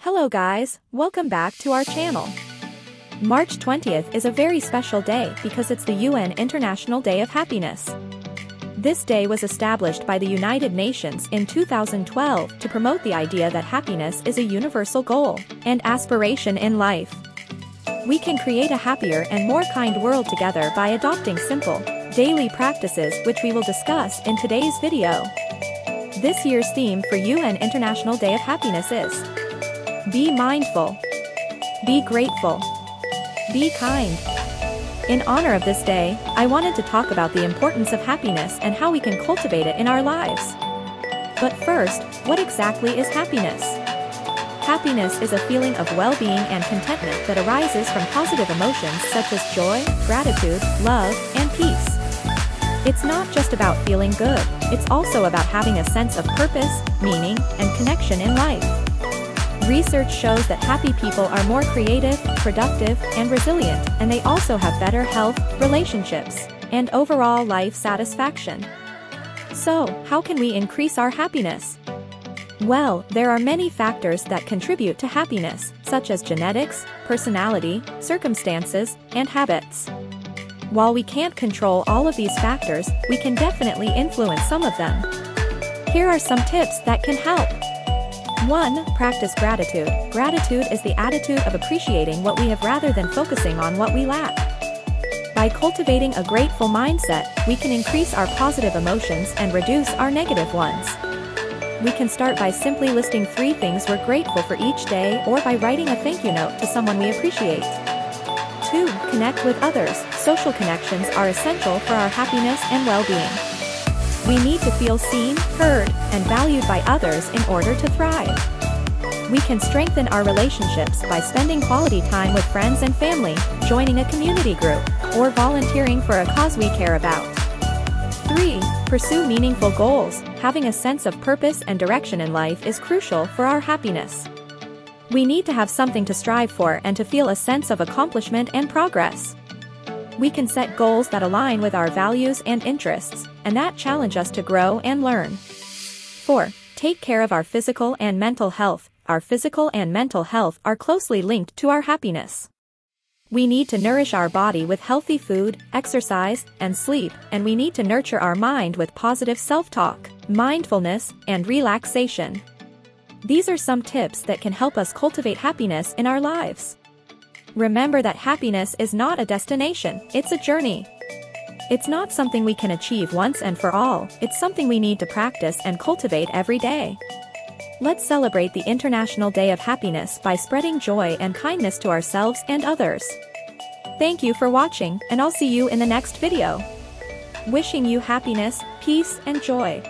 Hello guys, welcome back to our channel. March 20th is a very special day because it's the UN International Day of Happiness. This day was established by the United Nations in 2012 to promote the idea that happiness is a universal goal and aspiration in life. We can create a happier and more kind world together by adopting simple, daily practices which we will discuss in today's video. This year's theme for UN International Day of Happiness is Be mindful. Be grateful. Be kind. In honor of this day, I wanted to talk about the importance of happiness and how we can cultivate it in our lives. But first, what exactly is happiness? Happiness is a feeling of well-being and contentment that arises from positive emotions such as joy, gratitude, love, and peace. It's not just about feeling good, it's also about having a sense of purpose, meaning, and connection in life. Research shows that happy people are more creative, productive, and resilient, and they also have better health, relationships, and overall life satisfaction. So, how can we increase our happiness? Well, there are many factors that contribute to happiness, such as genetics, personality, circumstances, and habits. While we can't control all of these factors, we can definitely influence some of them. Here are some tips that can help. 1. Practice gratitude. Gratitude is the attitude of appreciating what we have rather than focusing on what we lack. By cultivating a grateful mindset, we can increase our positive emotions and reduce our negative ones. We can start by simply listing 3 things we're grateful for each day or by writing a thank you note to someone we appreciate. 2. Connect with others. Social connections are essential for our happiness and well-being. We need to feel seen, heard, and valued by others in order to thrive. We can strengthen our relationships by spending quality time with friends and family, joining a community group, or volunteering for a cause we care about. 3. Pursue meaningful goals. Having a sense of purpose and direction in life is crucial for our happiness. We need to have something to strive for and to feel a sense of accomplishment and progress. We can set goals that align with our values and interests, and that challenge us to grow and learn. 4. Take care of our physical and mental health. Our physical and mental health are closely linked to our happiness. We need to nourish our body with healthy food, exercise, and sleep, and we need to nurture our mind with positive self-talk, mindfulness, and relaxation. These are some tips that can help us cultivate happiness in our lives. Remember that happiness is not a destination, it's a journey. It's not something we can achieve once and for all, it's something we need to practice and cultivate every day. Let's celebrate the International Day of Happiness by spreading joy and kindness to ourselves and others. Thank you for watching, and I'll see you in the next video. Wishing you happiness, peace, and joy.